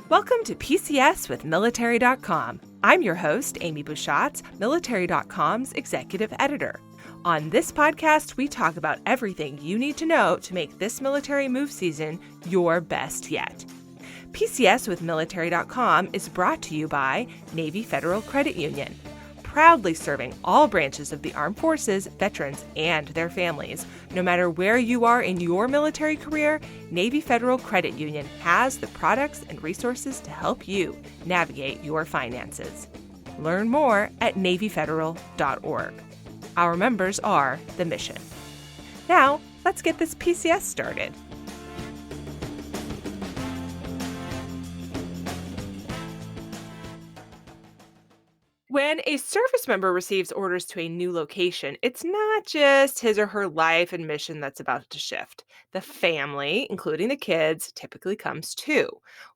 Welcome to PCS with Military.com. I'm your host, Amy Bouchatz, Military.com's executive editor. On this podcast, we talk about everything you need to know to make this military move season your best yet. PCS with Military.com is brought to you by Navy Federal Credit Union, proudly serving all branches of the armed forces, veterans, and their families. No matter where you are in your military career, Navy Federal Credit Union has the products and resources to help you navigate your finances. Learn more at NavyFederal.org. Our members are the mission. Now, let's get this PCS started. When a service member receives orders to a new location, it's not just his or her life and mission that's about to shift. The family, including the kids, typically comes too.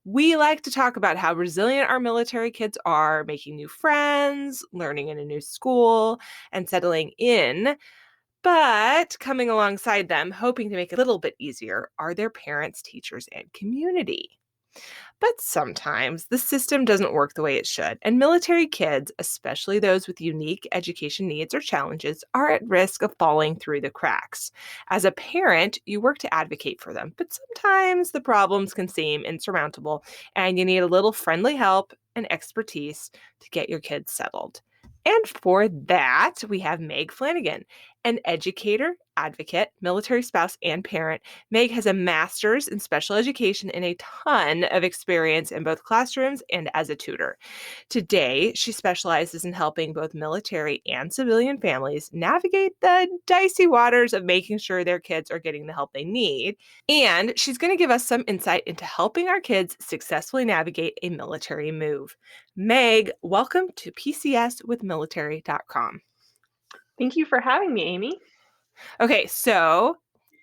We like to talk about how resilient our military kids are, making new friends, learning in a new school, and settling in. But coming alongside them, hoping to make it a little bit easier, are their parents, teachers, and community. But sometimes the system doesn't work the way it should, and military kids, especially those with unique education needs or challenges, are at risk of falling through the cracks. As a parent, you work to advocate for them, but sometimes the problems can seem insurmountable, and you need a little friendly help and expertise to get your kids settled. And for that, we have Meg Flanagan, an educator, advocate, military spouse, and parent. Meg has a master's in special education and a ton of experience in both classrooms and as a tutor. Today, she specializes in helping both military and civilian families navigate the dicey waters of making sure their kids are getting the help they need. And she's going to give us some insight into helping our kids successfully navigate a military move. Meg, welcome to PCS with Military.com. Thank you for having me, Amy. Okay, so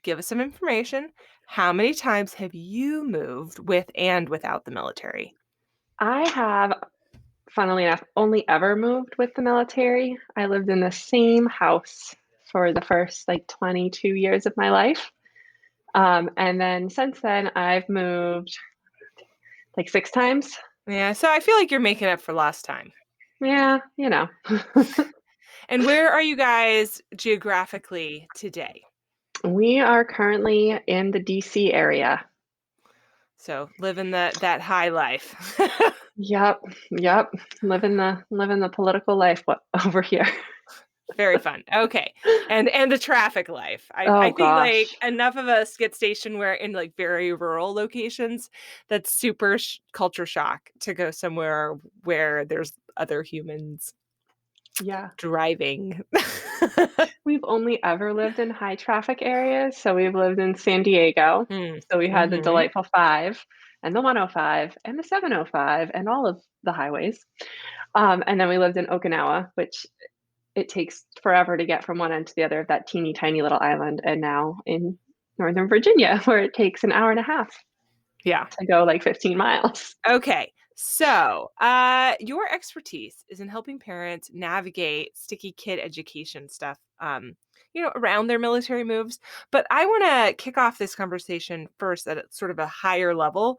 give us some information. How many times have you moved with and without the military? I have, funnily enough, only ever moved with the military. I lived in the same house for the first 22 years of my life. And then since then, I've moved 6 times. Yeah, so I feel like you're making up for lost time. Yeah, you know. And where are you guys geographically today? We are currently in the DC area. So living that high life. Yep. Living the political life over here. Very fun. Okay. And the traffic life. I think gosh. enough of us get stationed where in very rural locations, that's super culture shock to go somewhere where there's other humans driving. We've only ever lived in high traffic areas. So we've lived in San Diego. So we had the delightful 5 and the 105 and the 705 and all of the highways. And then we lived in Okinawa, which it takes forever to get from one end to the other of that teeny tiny little island. And now in Northern Virginia, where it takes an hour and a half to go 15 miles. Okay. So your expertise is in helping parents navigate sticky kid education stuff, around their military moves. But I want to kick off this conversation first at sort of a higher level.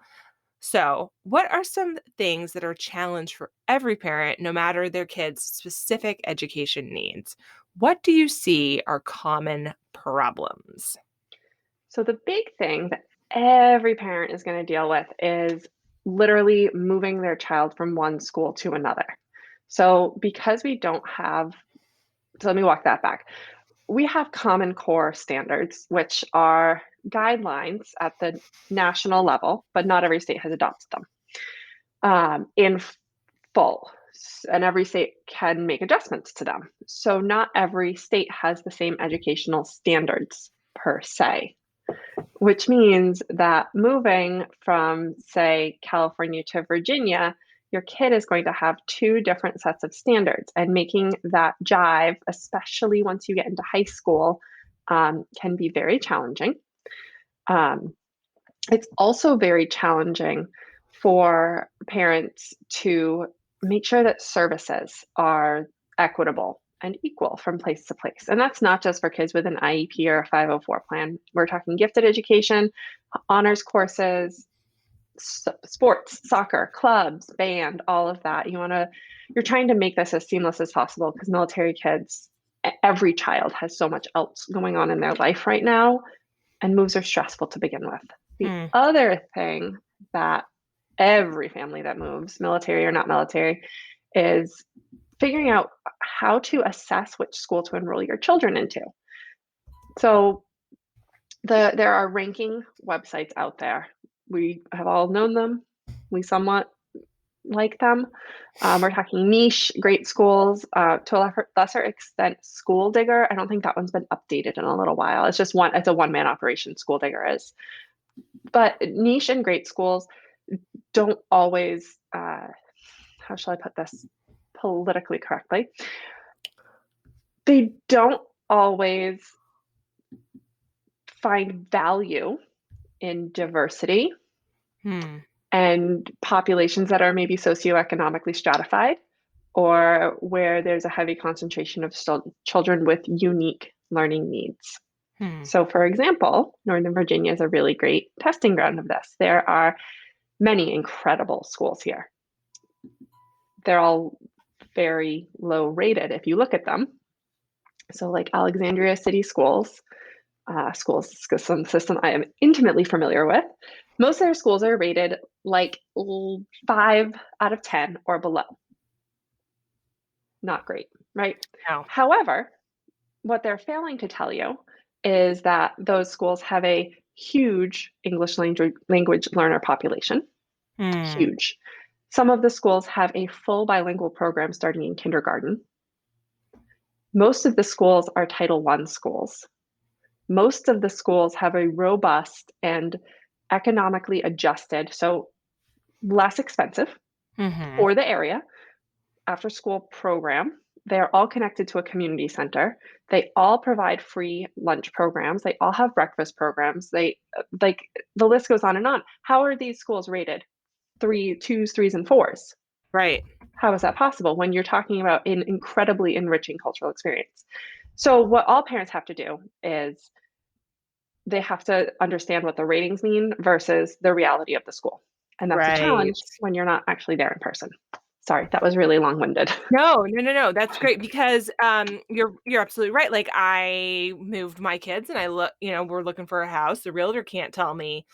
So what are some things that are a challenge for every parent, no matter their kids' specific education needs? What do you see are common problems? So the big thing that every parent is going to deal with is literally moving their child from one school to another. So because we don't have, so let me walk that back. We have Common Core standards, which are guidelines at the national level, but not every state has adopted them in full. And every state can make adjustments to them. So not every state has the same educational standards per se, which means that moving from, say, California to Virginia, your kid is going to have 2 different sets of standards, and making that jive, especially once you get into high school, can be very challenging. It's also very challenging for parents to make sure that services are equitable and equal from place to place. And that's not just for kids with an IEP or a 504 plan. We're talking gifted education, honors courses, sports, soccer, clubs, band, all of that. You're trying to make this as seamless as possible because military kids, every child has so much else going on in their life right now, and moves are stressful to begin with. The Hmm. other thing that every family that moves, military or not military, is figuring out how to assess which school to enroll your children into. So there are ranking websites out there. We have all known them. We somewhat like them. We're talking niche, great schools, to a lesser extent, School Digger. I don't think that one's been updated in a little while. It's a one-man operation, School Digger is. But niche and great schools don't always, how shall I put this politically correctly? They don't always find value in diversity Hmm. and populations that are maybe socioeconomically stratified or where there's a heavy concentration of children with unique learning needs. Hmm. So, for example, Northern Virginia is a really great testing ground of this. There are many incredible schools here. They're all very low rated if you look at them. So, like Alexandria City Schools, school system I am intimately familiar with. Most of their schools are rated like 5 out of 10 or below. Not great, right? No. However, what they're failing to tell you is that those schools have a huge English language learner population. Hmm. Huge. Some of the schools have a full bilingual program starting in kindergarten. Most of the schools are Title I schools. Most of the schools have a robust and economically adjusted, so less expensive Hmm. for the area, after school program. They're all connected to a community center. They all provide free lunch programs. They all have breakfast programs. They like the list goes on and on. How are these schools rated? Twos, threes, and fours. Right. How is that possible when you're talking about an incredibly enriching cultural experience? So, what all parents have to do is they have to understand what the ratings mean versus the reality of the school. And that's a Right. challenge when you're not actually there in person. Sorry, that was really long winded. No, no, no, no. That's great because you're absolutely right. Like I moved my kids and we're looking for a house. The realtor can't tell me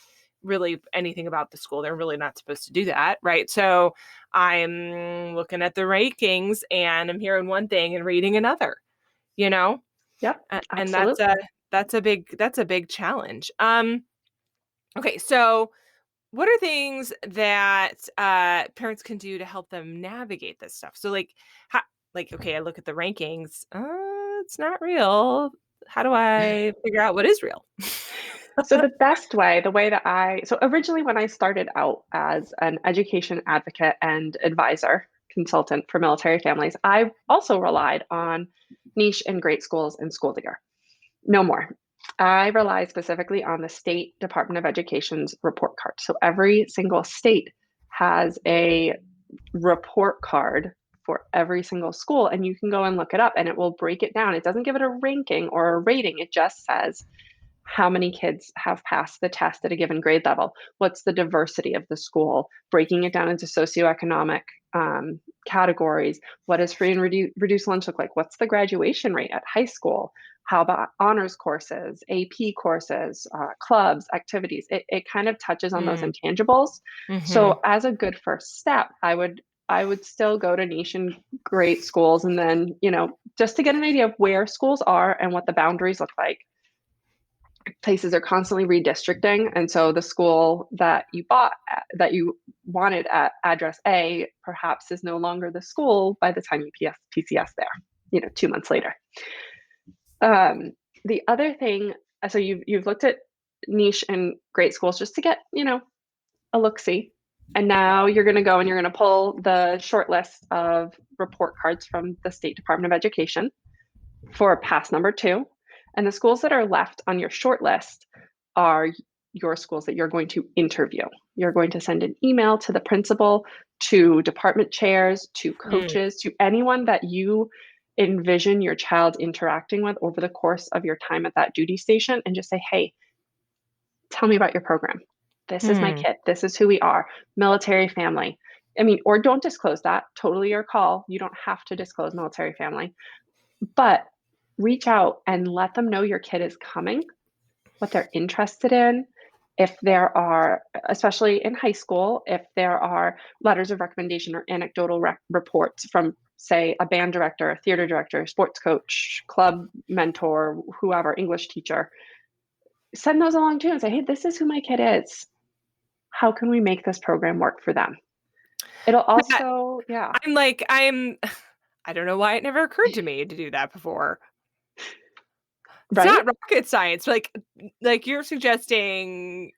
really anything about the school. They're really not supposed to do that, right? So I'm looking at the rankings and I'm hearing one thing and reading another, you know? Yep, And absolutely. that's a big challenge. Okay, so what are things that parents can do to help them navigate this stuff? So okay, I look at the rankings. It's not real. How do I figure out what is real? So the best way, so originally when I started out as an education advocate and advisor consultant for military families, I also relied on niche and great schools and School Digger. No more. I rely specifically on the State Department of Education's report card. So every single state has a report card for every single school, and you can go and look it up and it will break it down. It doesn't give it a ranking or a rating, it just says how many kids have passed the test at a given grade level, what's the diversity of the school, breaking it down into socioeconomic categories, what does free and reduced lunch look like, what's the graduation rate at high school, how about honors courses, AP courses, clubs, activities. It kind of touches on those Mm, intangibles. mhm. So as a good first step, I would still go to niche and great schools, and then just to get an idea of where schools are and what the boundaries look like. Places are constantly redistricting, and so the school that that you wanted at address A perhaps is no longer the school by the time you PCS there, 2 months later. The other thing, so you've looked at niche and great schools just to get a look-see, and now you're going to go and you're going to pull the short list of report cards from the State Department of Education for pass number 2. And the schools that are left on your short list are your schools that you're going to interview. You're going to send an email to the principal, to department chairs, to Mm, coaches, to anyone that you envision your child interacting with over the course of your time at that duty station, and just say, hey, tell me about your program. This is my Hmm. kid. This is who we are. Military family. I mean, or don't disclose that. Totally your call. You don't have to disclose military family, but reach out and let them know your kid is coming, what they're interested in. If there are, especially in high school, if there are letters of recommendation or anecdotal reports from, say, a band director, a theater director, sports coach, club mentor, whoever, English teacher, send those along too and say, hey, this is who my kid is. How can we make this program work for them? It'll That also, yeah, I'm I don't know why it never occurred to me to do that before. It's right? not rocket science. Like you're suggesting,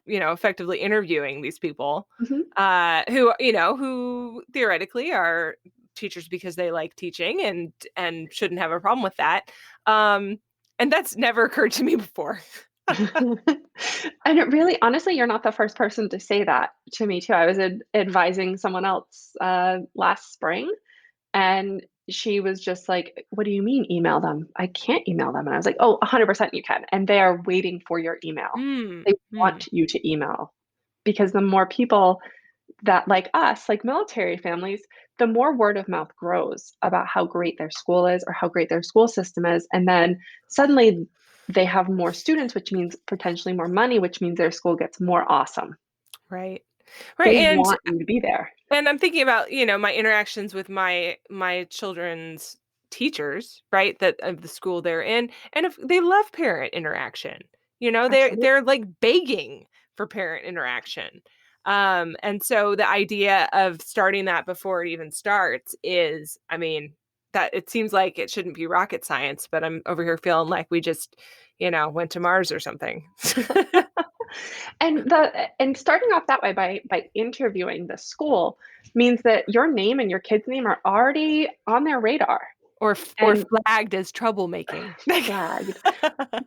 effectively interviewing these people, Hmm. who theoretically are teachers because they like teaching and shouldn't have a problem with that. Um, and that's never occurred to me before. And it really, honestly, you're not the first person to say that to me too. I was advising someone else last spring, and she was just like, "What do you mean email them? I can't email them." And I was like, "Oh, 100% you can." And they are waiting for your email. Hmm. They Hmm. want you to email because the more people that like us, like military families, the more word of mouth grows about how great their school is or how great their school system is. And then suddenly they have more students, which means potentially more money, which means their school gets more awesome. Right. Right. They And want you to be there. And I'm thinking about, my interactions with my children's teachers, right? That of the school they're in, and if they love parent interaction. Absolutely. They're like begging for parent interaction. And so the idea of starting that before it even starts is, I mean, that it seems like it shouldn't be rocket science, but I'm over here feeling like we just, went to Mars or something. And starting off that way by interviewing the school means that your name and your kid's name are already on their radar Or and flagged as troublemaking. flagged.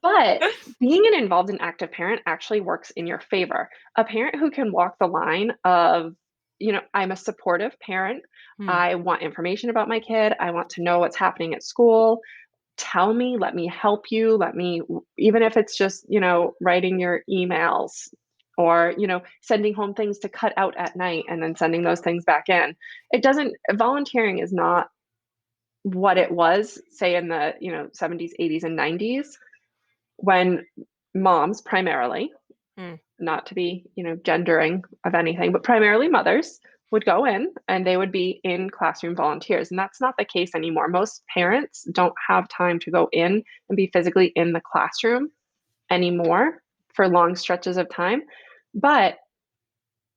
But being an involved and active parent actually works in your favor. A parent who can walk the line of, I'm a supportive parent. Hmm. I want information about my kid. I want to know what's happening at school. Tell me, let me help you. Even if it's just, writing your emails or, sending home things to cut out at night and then sending those things back in. Volunteering is not what it was, say in the, 70s, 80s, and 90s when moms primarily, Hmm. not to be, gendering of anything, but primarily mothers would go in and they would be in classroom volunteers. And that's not the case anymore. Most parents don't have time to go in and be physically in the classroom anymore for long stretches of time. But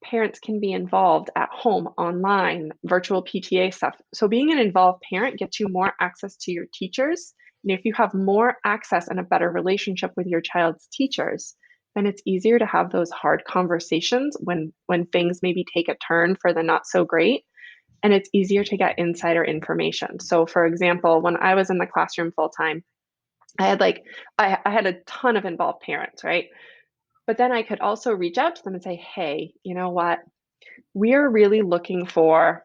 parents can be involved at home, online, virtual PTA stuff. So being an involved parent gets you more access to your teachers. And if you have more access and a better relationship with your child's teachers, then it's easier to have those hard conversations when things maybe take a turn for the not so great. And it's easier to get insider information. So for example, when I was in the classroom full time, I had I had a ton of involved parents, right? But then I could also reach out to them and say, hey, you know what? We're really looking for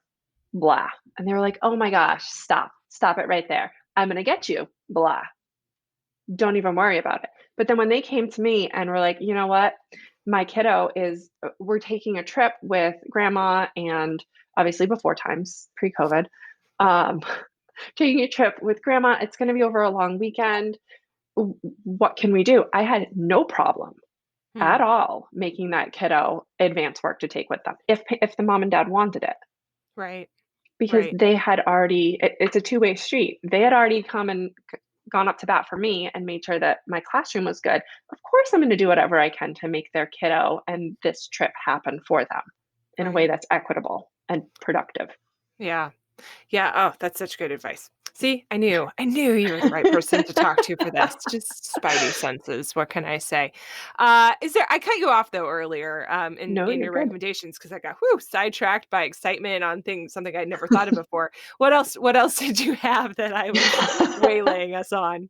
blah. And they were like, oh my gosh, stop it right there. I'm going to get you blah. Don't even worry about it. But then when they came to me and were like, you know what, my kiddo is, we're taking a trip with grandma and obviously before times pre COVID, um, taking a trip with grandma. It's going to be over a long weekend. What can we do? I had no problem Hmm. at all making that kiddo advance work to take with them if the mom and dad wanted it Right. because Right. they had already it's a two-way street. They had already come and gone up to bat for me and made sure that my classroom was good. Of course I'm going to do whatever I can to make their kiddo and this trip happen for them in a way Right. that's equitable and productive. Yeah. Yeah. Oh, that's such good advice. See, I knew you were the right person to talk to for this. Just spidey senses. What can I say? I cut you off though earlier, No, in you're your good. recommendations because I got sidetracked by excitement on something I'd never thought of before. What else did you have that I was waylaying us on?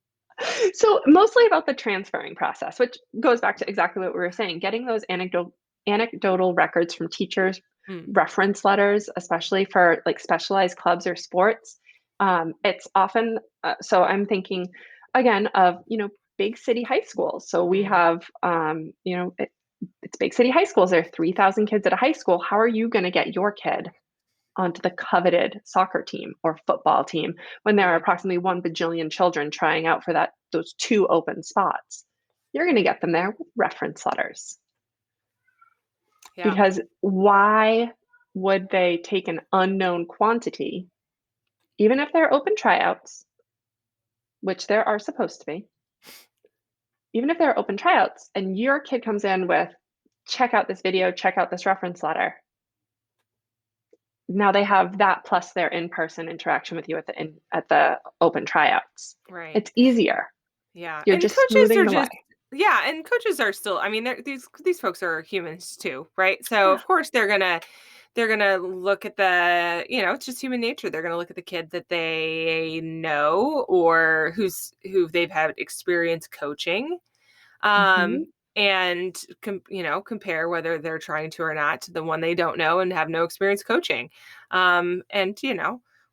So mostly about the transferring process, which goes back to exactly what we were saying, getting those anecdotal records from teachers, Hmm. reference letters, especially for like specialized clubs or sports. It's often so I'm thinking again of big city high schools. So we Hmm. have It's big city high schools. There are 3,000 kids at a high school. How are you going to get your kid onto the coveted soccer team or football team when there are Right. approximately 1 bajillion children trying out for those two open spots? You're going to get them there with reference letters. Yeah. Because why would they take an unknown quantity, even if they're open tryouts, which there are supposed to be, even if they're open tryouts, and your kid comes in with, check out this video, check out this reference letter. Now they have that plus their in-person interaction with you at the open tryouts. Right. It's easier. Yeah. You're And just coaches smoothing are the way. just yeah, and coaches are still I mean, these folks are humans too, right? So Yeah. of course they're gonna look at it's just human nature. They're gonna look at the kid that they know or who they've had experience coaching. Hmm. And compare whether they're trying to or not to the one they don't know and have no experience coaching. And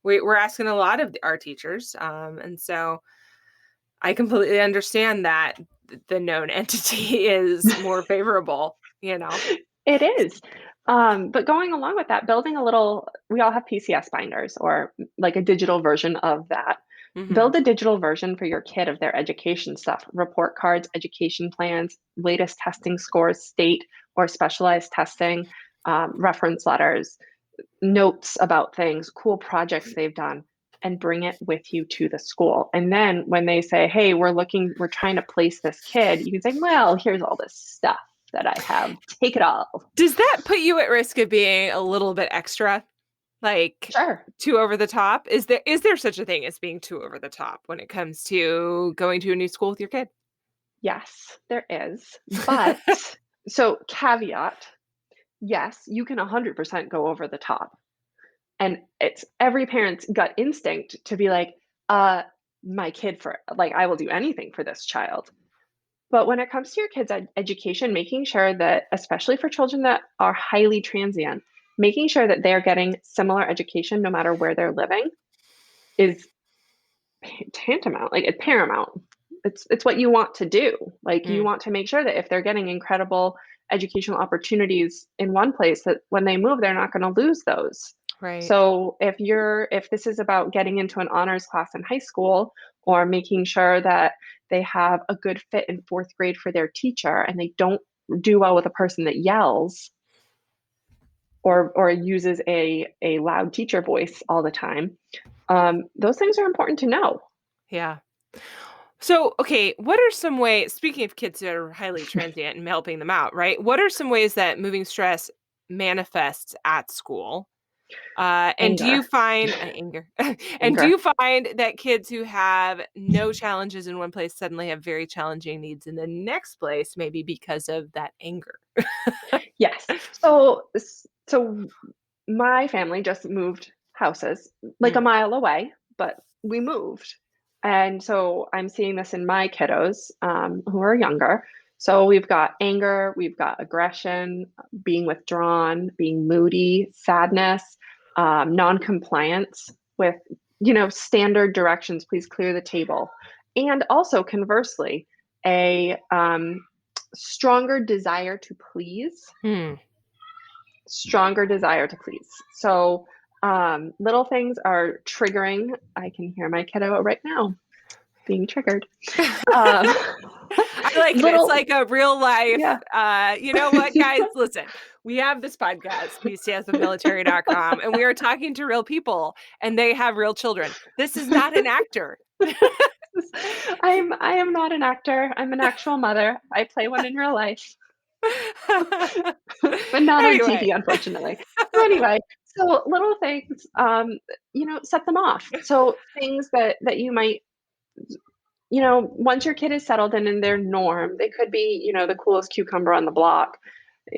we're asking a lot of our teachers, and so I completely understand that the known entity is more favorable. It is. But going along with that, building we all have PCS binders or like a digital version of that. Hmm. Build a digital version for your kid of their education stuff, report cards, education plans, latest testing scores, state or specialized testing, reference letters, notes about things, cool projects they've done, and bring it with you to the school. And then when they say, hey, we're trying to place this kid, you can say, well, here's all this stuff that I have. Take it all. Does that put you at risk of being a little bit extra? Like Sure. too over the top? Is there such a thing as being too over the top when it comes to going to a new school with your kid? Yes, there is. But so caveat, yes, you can 100% go over the top. And it's every parent's gut instinct to be like, uh, my kid for like, I will do anything for this child. But when it comes to your kids' education, making sure that, especially for children that are highly transient, making sure that they're getting similar education no matter where they're living is tantamount, like it's paramount. It's what you want to do. Like you Mm, want to make sure that if they're getting incredible educational opportunities in one place, that when they move, they're not going to lose those. right. So if this is about getting into an honors class in high school or making sure that they have a good fit in fourth grade for their teacher and they don't do well with a person that yells or uses a loud teacher voice all the time, those things are important to know. Yeah. So, okay, what are some ways, speaking of kids that are highly transient and helping them out, right? What are some ways that moving stress manifests at school? And do you Anger, find anger? And do anger. you find that kids who have no challenges in one place suddenly have very challenging needs in the next place, maybe because of that anger? Yes. So my family just moved houses like a Mm, mile away, but we moved. And so I'm seeing this in my kiddos who are younger. So we've got anger, we've got aggression, being withdrawn, being moody, sadness, non-compliance with, standard directions, please clear the table. And also conversely, a stronger desire to please, hmm. stronger desire to please. So little things are triggering. I can hear my kiddo right now being triggered. Um, I like it. It's little, like a real life. yeah. You know what, guys? Listen, we have this podcast, PCS with Military.com, and we are talking to real people, and they have real children. This is not an actor. I am not an actor. I'm an actual mother. I play one in real life, but not on Anyway. TV, unfortunately. So anyway, so little things, set them off. So things that you might, once your kid is settled in their norm, they could be, the coolest cucumber on the block.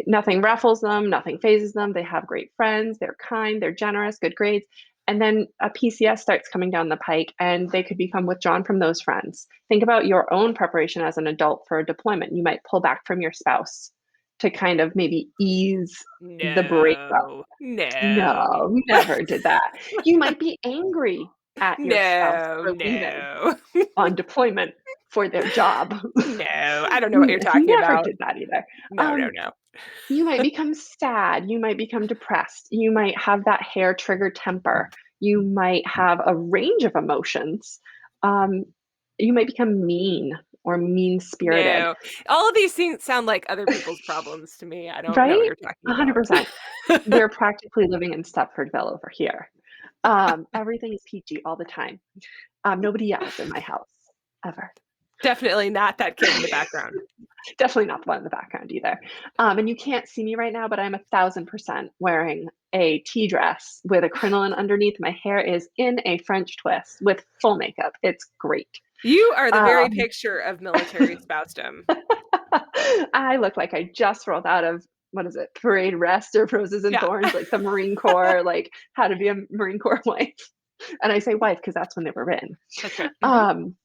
Nothing ruffles them, nothing phases them. They have great friends, they're kind, they're generous, good grades. And then a PCS starts coming down the pike and they could become withdrawn from those friends. Think about your own preparation as an adult for a deployment. You might pull back from your spouse to kind of maybe ease the breakup. No. No. No, never did that. You might be angry at your spouse No, for leaving no. on deployment for their job. No, I don't know what you're talking Never about. did that either. No, no, Um, no. you might become sad, you might become depressed, you might have that hair trigger temper, you might have a range of emotions. Um, you might become mean or mean-spirited, No. All of these things sound like other people's problems to me. I don't know what right? you're talking about. 100%. We're practically living in Stepfordville over here. Everything is peachy all the time. Nobody yells in my house, ever. Definitely not that kid in the background. Definitely not the one in the background either. And you can't see me right now, but I'm 1,000% wearing a tea dress with a crinoline underneath. My hair is in a French twist with full makeup. It's great. You are the very Um, picture of military spousedom. I look like I just rolled out of what is it, parade rest or roses and Yeah. thorns, like the Marine Corps, like how to be a Marine Corps wife. And I say wife because that's when they were written. That's right. Mhm. Um,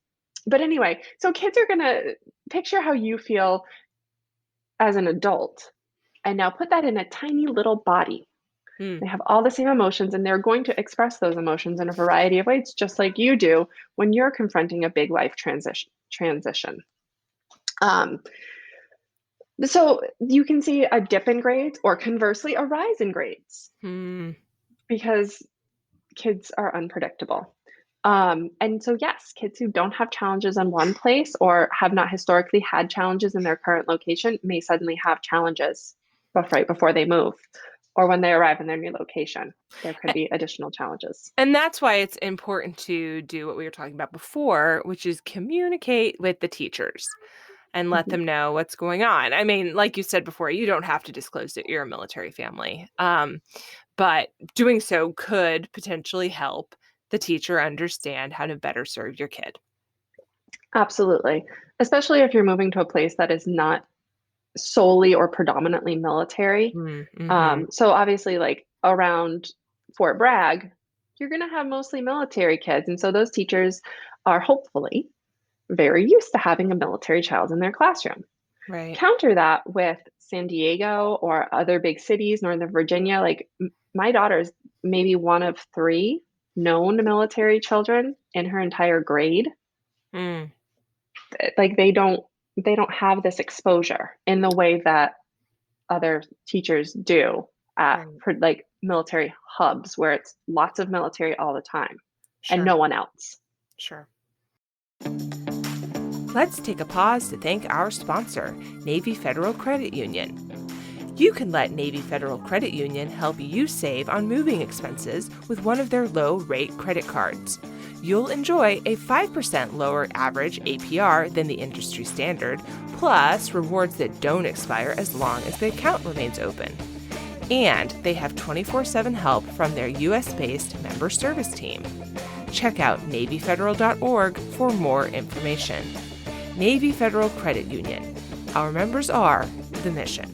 but anyway, so kids are gonna picture how you feel as an adult and now put that in a tiny little body. Mm, They have all the same emotions and they're going to express those emotions in a variety of ways, just like you do when you're confronting a big life transition. Um, so you can see a dip in grades or conversely a rise in grades hmm. because kids are unpredictable. And so, yes, kids who don't have challenges in one place or have not historically had challenges in their current location may suddenly have challenges right before they move or when they arrive in their new location. There could be additional challenges. And that's why it's important to do what we were talking about before, which is communicate with the teachers and let Mhm. them know what's going on. I mean, like you said before, you don't have to disclose that you're a military family. But doing so could potentially help the teacher understand how to better serve your kid. Absolutely. Especially if you're moving to a place that is not solely or predominantly military. Mm-hmm. So obviously, like around Fort Bragg, you're going to have mostly military kids. And so those teachers are hopefully very used to having a military child in their classroom. Right. Counter that with San Diego or other big cities, Northern Virginia. Like my daughter's maybe one of three known military children in her entire grade. Mm, Like they don't have this exposure in the way that other teachers do at right. like military hubs where it's lots of military all the time and Sure. no one else. Sure. Let's take a pause to thank our sponsor, Navy Federal Credit Union. You can let Navy Federal Credit Union help you save on moving expenses with one of their low rate credit cards. You'll enjoy a 5% lower average APR than the industry standard, plus rewards that don't expire as long as the account remains open. And they have 24/7 help from their US based member service team. Check out NavyFederal.org for more information. Navy Federal Credit Union. Our members are the mission.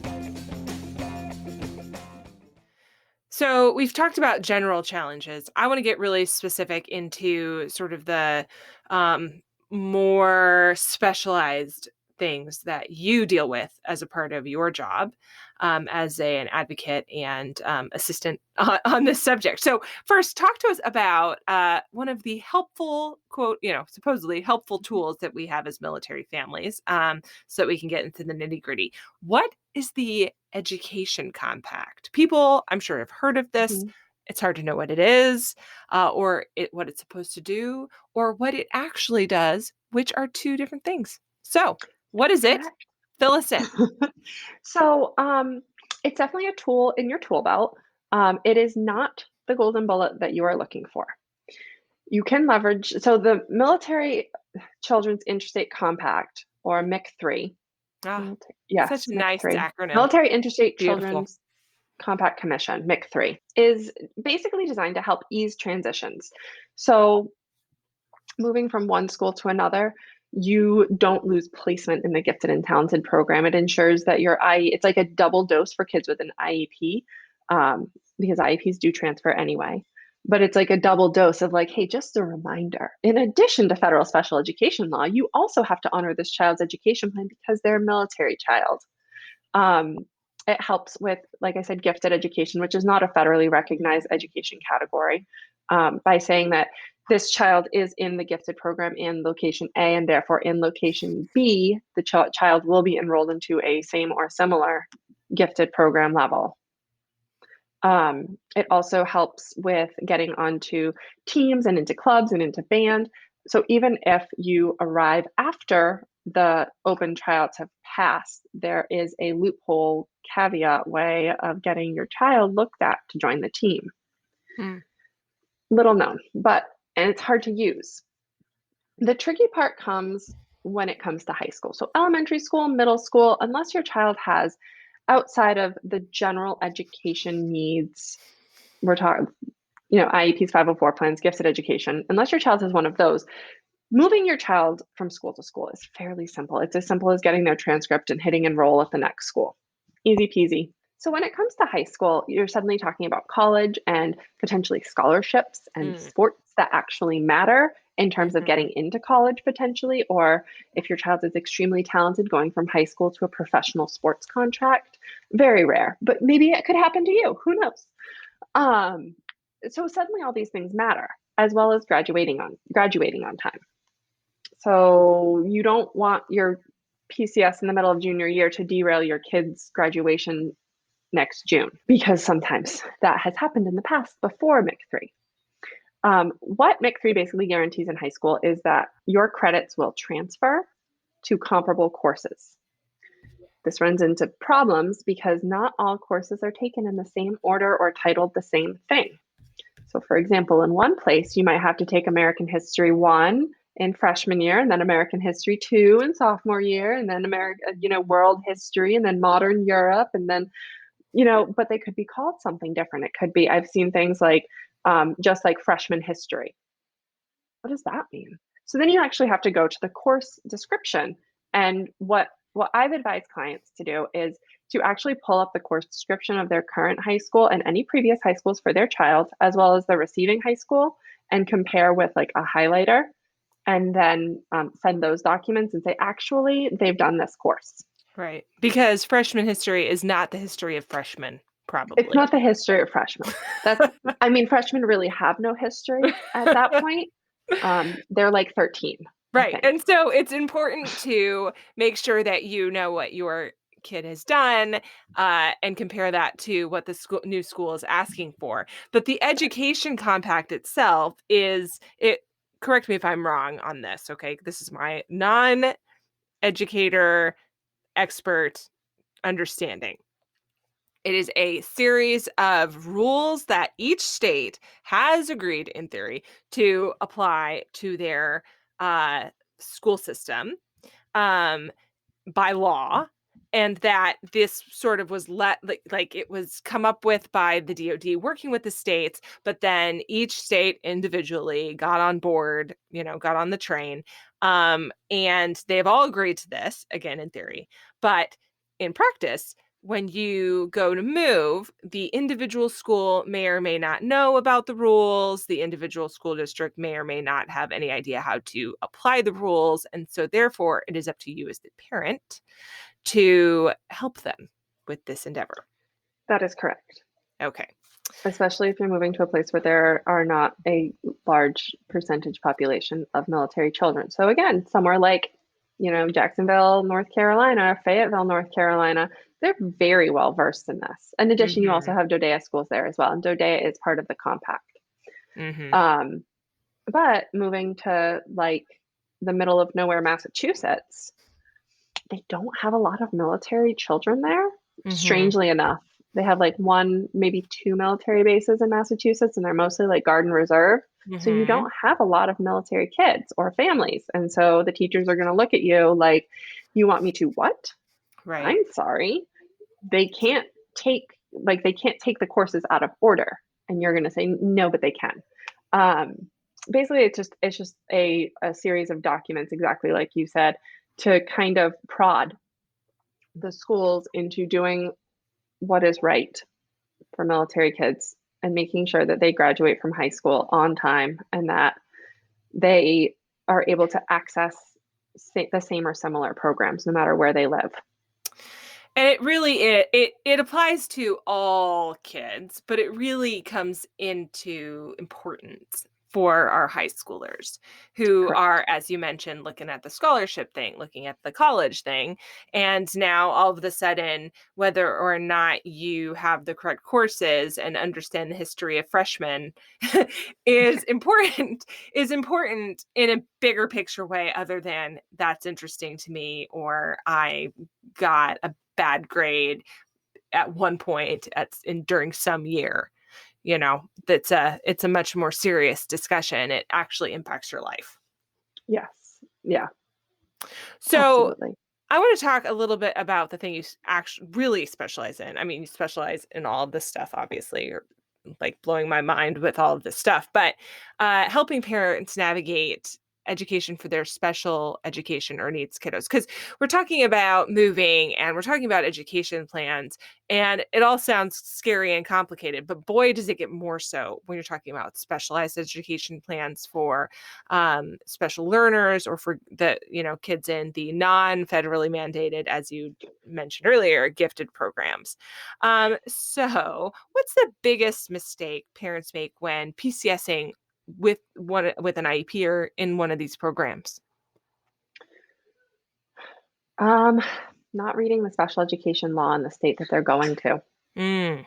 So we've talked about general challenges. I want to get really specific into sort of the um, more specialized things that you deal with as a part of your job as an advocate and assistant on this subject. So first, talk to us about one of the helpful, quote, supposedly helpful tools that we have as military families so that we can get into the nitty gritty. What is the Education Compact? People, I'm sure, have heard of this. Mhm. It's hard to know what it is, what it's supposed to do, or what it actually does, which are two different things. So, what is it? Correct. Fill us in. So it's definitely a tool in your tool belt. It is not the golden bullet that you are looking for. You can leverage, so the Military Children's Interstate Compact or MIC3, Ah, such yes, a nice MIC3, acronym. Military Interstate Beautiful. Children's Compact Commission, MIC3, is basically designed to help ease transitions. So moving from one school to another, you don't lose placement in the gifted and talented program. It ensures that your it's like a double dose for kids with an IEP, because IEPs do transfer anyway. But it's like a double dose of like, hey, just a reminder. In addition to federal special education law, you also have to honor this child's education plan because they're a military child. Um, it helps with, like I said, gifted education, which is not a federally recognized education category, by saying that this child is in the gifted program in location A, and therefore in location B, the child will be enrolled into a same or similar gifted program level. It also helps with getting onto teams and into clubs and into band. So even if you arrive after the open tryouts have passed, there is a loophole caveat way of getting your child looked at to join the team. Hmm. Little known, and it's hard to use. The tricky part comes when it comes to high school. So elementary school, middle school, unless your child has outside of the general education needs, we're talking, IEPs, 504 plans, gifted education, unless your child has one of those, moving your child from school to school is fairly simple. It's as simple as getting their transcript and hitting enroll at the next school. Easy peasy. So when it comes to high school, you're suddenly talking about college and potentially scholarships and Mm. sports that actually matter in terms of Mhm. getting into college potentially, or if your child is extremely talented, going from high school to a professional sports contract. Very rare, but maybe it could happen to you. Who knows? Um, so suddenly all these things matter, as well as graduating on time. So you don't want your PCS in the middle of junior year to derail your kid's graduation next June, because sometimes that has happened in the past before MIC3. What MIC3 basically guarantees in high school is that your credits will transfer to comparable courses. This runs into problems because not all courses are taken in the same order or titled the same thing. So for example, in one place, you might have to take American History 1 in freshman year, and then American History 2 in sophomore year, and then World History, and then Modern Europe, and then, but they could be called something different. It could be, I've seen things like just like freshman history. What does that mean? So then you actually have to go to the course description. And what I've advised clients to do is to actually pull up the course description of their current high school and any previous high schools for their child, as well as the receiving high school, and compare with like a highlighter, and then send those documents and say, actually, they've done this course. Right. Because freshman history is not the history of freshmen, It's probably. not the history of freshmen. Freshmen really have no history at that point. They're like 13, I Right. think. And so it's important to make sure that you know what your kid has done and compare that to what the new school is asking for. But the education compact itself correct me if I'm wrong on this, okay? This is my non-educator expert understanding. It is a series of rules that each state has agreed, in theory, to apply to their uh, school system um, by law, and that this sort of was like it was come up with by the DoD working with the states, but then each state individually got on board, got on the train, and they've all agreed to this, again, in theory, but in practice, when you go to move, the individual school may or may not know about the rules. The individual school district may or may not have any idea how to apply the rules. And so, therefore, it is up to you as the parent to help them with this endeavor. That is correct. Okay. Especially if you're moving to a place where there are not a large percentage population of military children. So again, somewhere like, Jacksonville, North Carolina, Fayetteville, North Carolina, they're very well versed in this. In addition, you also Mm-hmm. have DoD schools there as well, and DoD is part of the compact. Mm-hmm. Um, but moving to like the middle of nowhere, Massachusetts, they don't have a lot of military children there, Mm-hmm. strangely enough. They have like one, maybe two military bases in Massachusetts, and they're mostly like Guard and Reserve. So you Mm-hmm. don't have a lot of military kids or families. And so the teachers are going to look at you like, you want me to what? Right. I'm sorry. They can't they can't take the courses out of order. And you're going to say, no, but they can. Um, Basically, it's just a series of documents, exactly like you said, to kind of prod the schools into doing what is right for military kids and making sure that they graduate from high school on time and that they are able to access the same or similar programs no matter where they live. And it really it applies to all kids, but it really comes into importance for our high schoolers who Correct. are, as you mentioned, looking at the scholarship thing, looking at the college thing. And now all of a sudden, whether or not you have the correct courses and understand the history of freshmen is important, is important in a bigger picture way, other than that's interesting to me, or I got a bad grade at one point during some year. It's a much more serious discussion. It actually impacts your life. Yes. Yeah, So absolutely. I want to talk a little bit about the thing you actually really specialize in. I mean, you specialize in all of this stuff, obviously. You're like blowing my mind with all of this stuff, but helping parents navigate education for their special education or needs kiddos. Because we're talking about moving and we're talking about education plans, and it all sounds scary and complicated, but boy, does it get more so when you're talking about specialized education plans for special learners, or for the kids in the non-federally mandated, as you mentioned earlier, gifted programs. So what's the biggest mistake parents make when PCSing with an IEP or in one of these programs? Um, Not reading the special education law in the state that they're going to. Mm,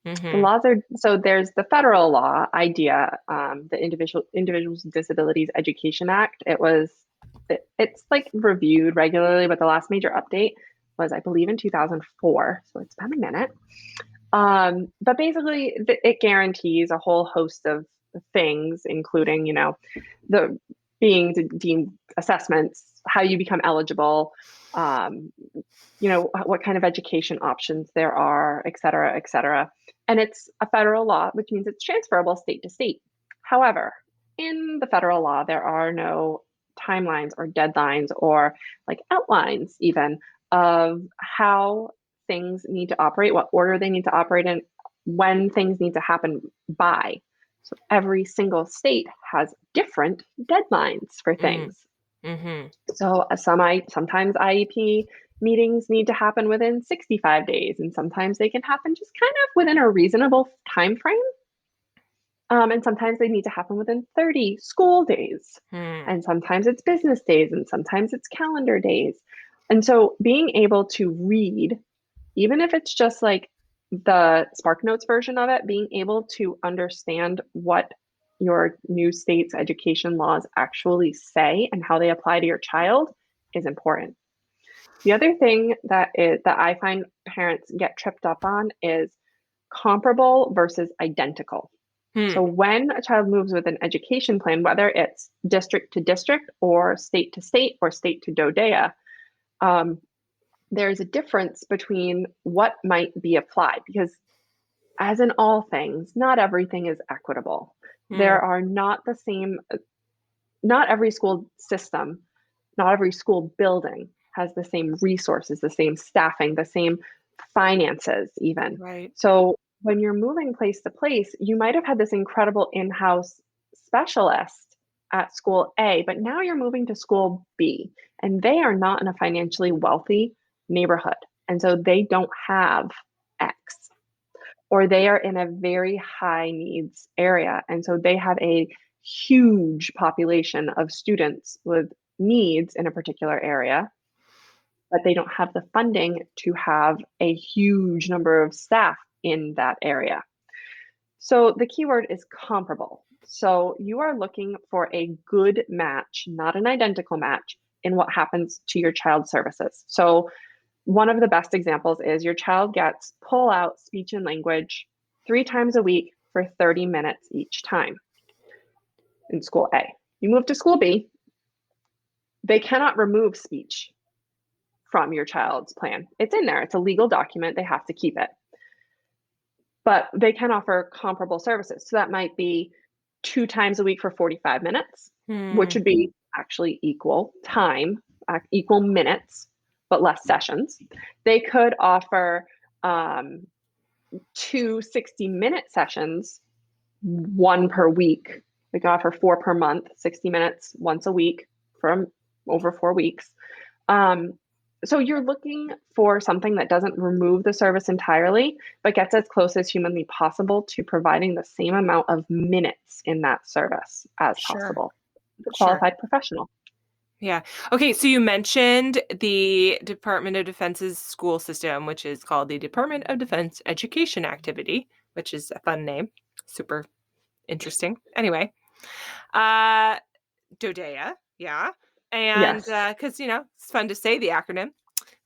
The mm-hmm. laws are so there's the federal law idea, the Individuals with Disabilities Education Act. It's like reviewed regularly, but the last major update was, I believe, in 2004. So it's been a minute. But basically, it guarantees a whole host of things, including, the being deemed assessments, how you become eligible, um, what kind of education options there are, et cetera, et cetera. And it's a federal law, which means it's transferable state to state. However, in the federal law, there are no timelines or deadlines or like outlines even of how things need to operate, what order they need to operate in, when things need to happen by. So every single state has different deadlines for Mm, things. mm-hmm. So sometimes IEP meetings need to happen within 65 days, and sometimes they can happen just kind of within a reasonable time frame. And sometimes they need to happen within 30 school days. Mm, And sometimes it's business days, and sometimes it's calendar days. And so being able to read, even if it's just like the SparkNotes version of it, being able to understand what your new state's education laws actually say and how they apply to your child is important. The other thing that I find parents get tripped up on is comparable versus identical. So mm, when a child moves with an education plan, whether it's district to district or state to state or state to DoDEA, um, there's a difference between what might be applied, because as in all things, not everything is equitable. There mm. are not the same, not every school system, not every school building has the same resources, the same staffing, the same finances, even. Right. So when you're moving place to place, you might have had this incredible in house specialist at school A, but now you're moving to school B, and they are not in a financially wealthy neighborhood. And so they don't have X, or they are in a very high needs area. And so they have a huge population of students with needs in a particular area, but they don't have the funding to have a huge number of staff in that area. So the keyword is comparable. So you are looking for a good match, not an identical match, in what happens to your child's services. So one of the best examples is your child gets pull out speech and language 3 times a week for 30 minutes each time in school A. You move to school B, they cannot remove speech from your child's plan. It's in there, it's a legal document, they have to keep it. But they can offer comparable services. So that might be 2 times a week for 45 minutes, which Mm, would be actually equal time, equal minutes, but less sessions. They could offer um, 2 60-minute sessions, one per week. They could offer 4 per month, 60 minutes once a week for over 4 weeks. Um, So you're looking for something that doesn't remove the service entirely, but gets as close as humanly possible to providing the same amount of minutes in that service as Sure. possible. The Sure. qualified professional. Yeah. Okay. So you mentioned the Department of Defense's school system, which is called the Department of Defense Education Activity, which is a fun name. Super interesting. Anyway, uh, DoDEA. Yeah. And Yes, because, it's fun to say the acronym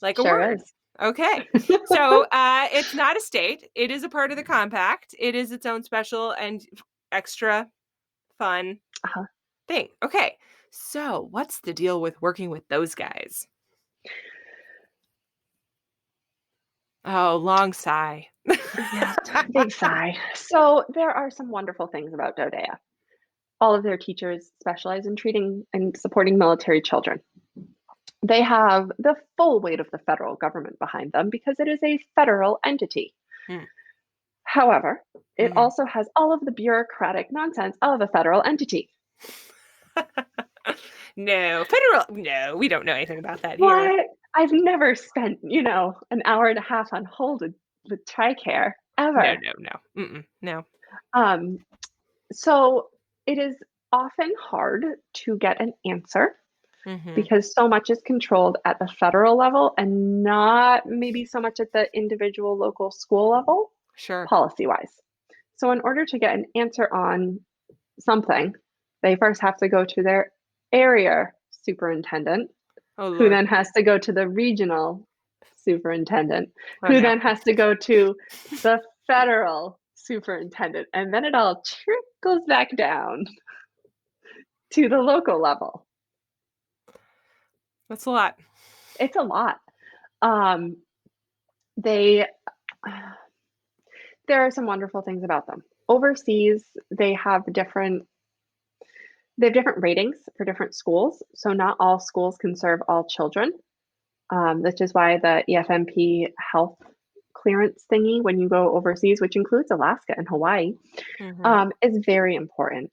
like a sure word. is. Okay. So it's not a state. It is a part of the compact. It is its own special and extra fun Uh-huh. thing. Okay. So what's the deal with working with those guys? Oh, long sigh. Yes, big sigh. So there are some wonderful things about DoDEA. All of their teachers specialize in treating and supporting military children. They have the full weight of the federal government behind them because it is a federal entity. Mm, However, it mhm. also has all of the bureaucratic nonsense of a federal entity. No, we don't know anything about that here. What? I've never spent, an hour and a half on hold with TRICARE No, ever. no, no. Mm-mm, no. Um, so it is often hard to get an answer Hmm. because so much is controlled at the federal level and not maybe so much at the individual local school level, Sure. policy wise. So, in order to get an answer on something, they first have to go to their area superintendent, Oh, who Lord. then has to go to the regional superintendent, Oh, who no. then has to go to the federal superintendent, and then it all trickles back down to the local level. That's a lot. It's a lot. Um, they there are some wonderful things about them. Overseas, they have different ratings for different schools, so not all schools can serve all children. Which is why the EFMP health clearance thingy when you go overseas, which includes Alaska and Hawaii, Hmm. is very important.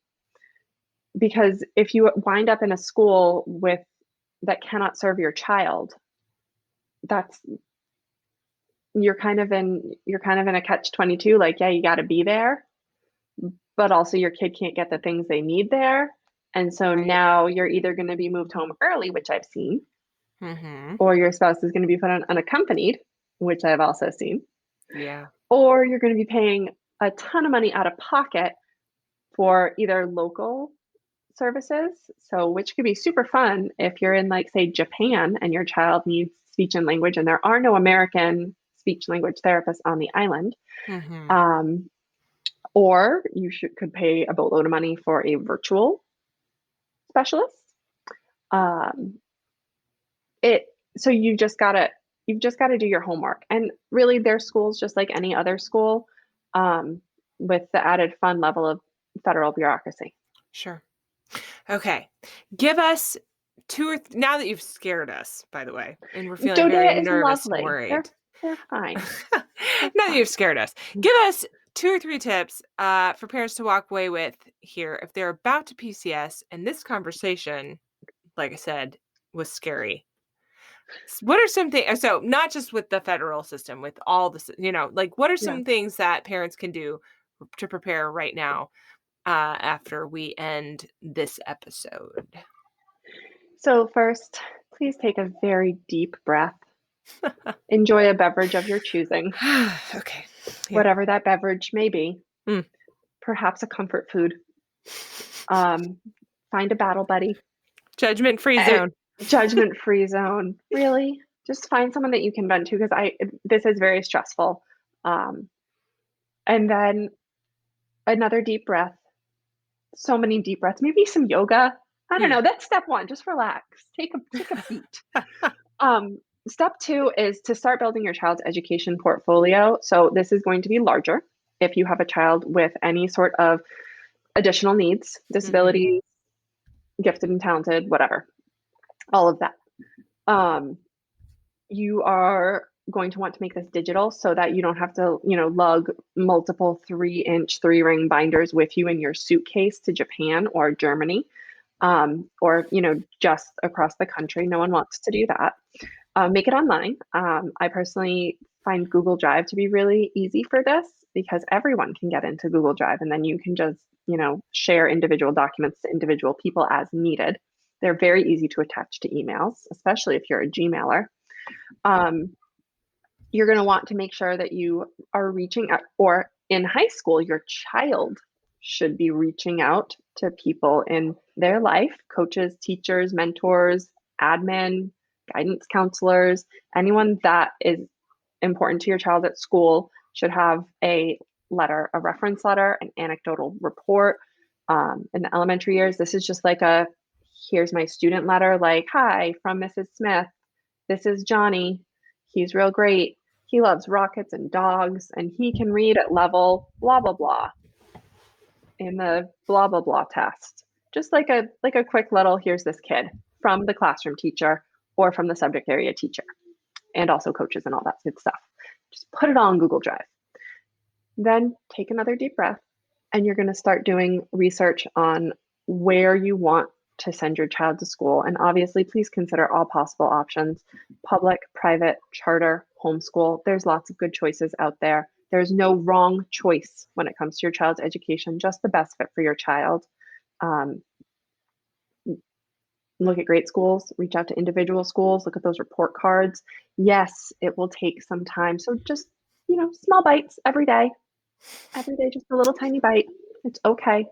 Because if you wind up in a school with that cannot serve your child, that's you're kind of in a catch-22. Like, yeah, you got to be there, but also your kid can't get the things they need there. And so Right. now you're either going to be moved home early, which I've seen, Hmm. or your spouse is going to be put on unaccompanied, which I've also seen, Yeah. or you're going to be paying a ton of money out of pocket for either local services, so which could be super fun if you're in, like, say, Japan and your child needs speech and language and there are no American speech language therapists on the island. Hmm. Um, or you could pay a boatload of money for a virtual specialist. Um, it so you've just gotta do your homework. And really their school's just like any other school, um, with the added fun level of federal bureaucracy. Sure. Okay. Give us now that you've scared us, by the way, and we're feeling very Dodea is nervous and lovely. worried. They're fine. They're Now that you've fine. scared us, give us 2 or 3 tips for parents to walk away with here if they're about to PCS and this conversation, like I said, was scary. What are some things, so not just with the federal system, with all the, like what are Yeah. some things that parents can do to prepare right now after we end this episode? So first, please take a very deep breath. Enjoy a beverage of your choosing, Okay. Yeah. whatever that beverage may be. Mm. Perhaps a comfort food. Um, Find a battle buddy. Judgment-free A zone. judgment-free zone. Really, just find someone that you can vent to because I this is very stressful. Um, and then another deep breath. So many deep breaths. Maybe some yoga. I don't Mm. know. That's step one. Just relax. Take a beat. Step two is to start building your child's education portfolio. So this is going to be larger if you have a child with any sort of additional needs, Mhm. disabilities, gifted and talented, whatever, all of that. Um, you are going to want to make this digital so that you don't have to, lug multiple 3-inch 3-ring binders with you in your suitcase to Japan or Germany, or just across the country. No one wants to do that. Make it online. I personally find Google Drive to be really easy for this because everyone can get into Google Drive and then you can just, share individual documents to individual people as needed. They're very easy to attach to emails, especially if you're a Gmailer. You're going to want to make sure that you are reaching out, or in high school, your child should be reaching out to people in their life, coaches, teachers, mentors, admin, guidance counselors, anyone that is important to your child at school should have a letter, a reference letter, an anecdotal report. In the elementary years, this is just like here's my student letter, like, hi, from Mrs. Smith. This is Johnny. He's real great. He loves rockets and dogs, and he can read at level blah, blah, blah in the blah, blah, blah test. Just like a quick little, here's this kid from the classroom teacher or from the subject area teacher, and also coaches and all that good stuff. Just put it all on Google Drive. Then take another deep breath, and you're going to start doing research on where you want to send your child to school. And obviously, please consider all possible options: public, private, charter, homeschool. There's lots of good choices out there. There's no wrong choice when it comes to your child's education, just the best fit for your child. Look at great schools, reach out to individual schools, look at those report cards. Yes, it will take some time. So just, small bites every day, just a little tiny bite. It's okay.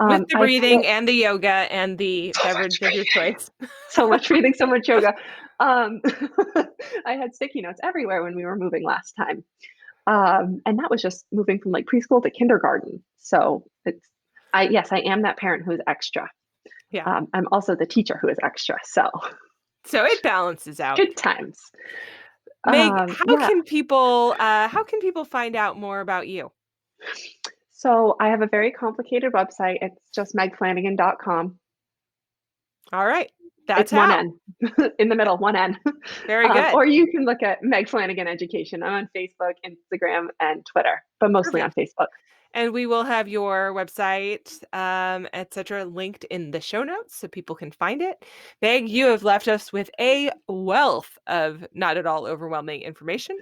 With the breathing and the yoga and the beverage of your choice. So much breathing, so much yoga. I had sticky notes everywhere when we were moving last time. And that was just moving from like preschool to kindergarten. So yes, I am that parent who is extra. Yeah. I'm also the teacher who is extra. So it balances out. Good times. Meg, how can people find out more about you? So I have a very complicated website. It's just megflanagan.com. All right. It's one N in the middle, one N. Very good. Or you can look at Meg Flanagan Education. I'm on Facebook, Instagram, and Twitter, but mostly on Facebook. And we will have your website, etc., linked in the show notes so people can find it. Meg, you have left us with a wealth of not at all overwhelming information.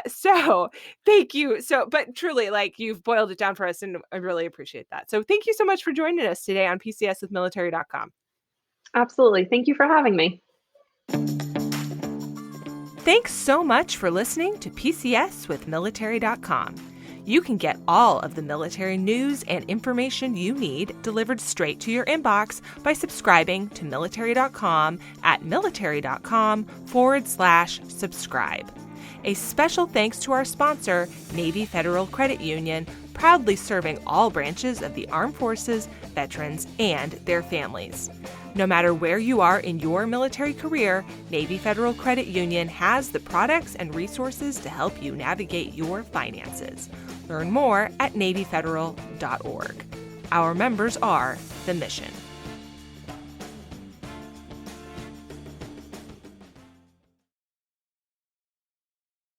So thank you. But truly, you've boiled it down for us, and I really appreciate that. So thank you so much for joining us today on PCS with Military.com. Absolutely. Thank you for having me. Thanks so much for listening to PCS with Military.com. You can get all of the military news and information you need delivered straight to your inbox by subscribing to Military.com at military.com/subscribe. A special thanks to our sponsor, Navy Federal Credit Union, proudly serving all branches of the armed forces, veterans, and their families. No matter where you are in your military career, Navy Federal Credit Union has the products and resources to help you navigate your finances. Learn more at NavyFederal.org. Our members are the mission.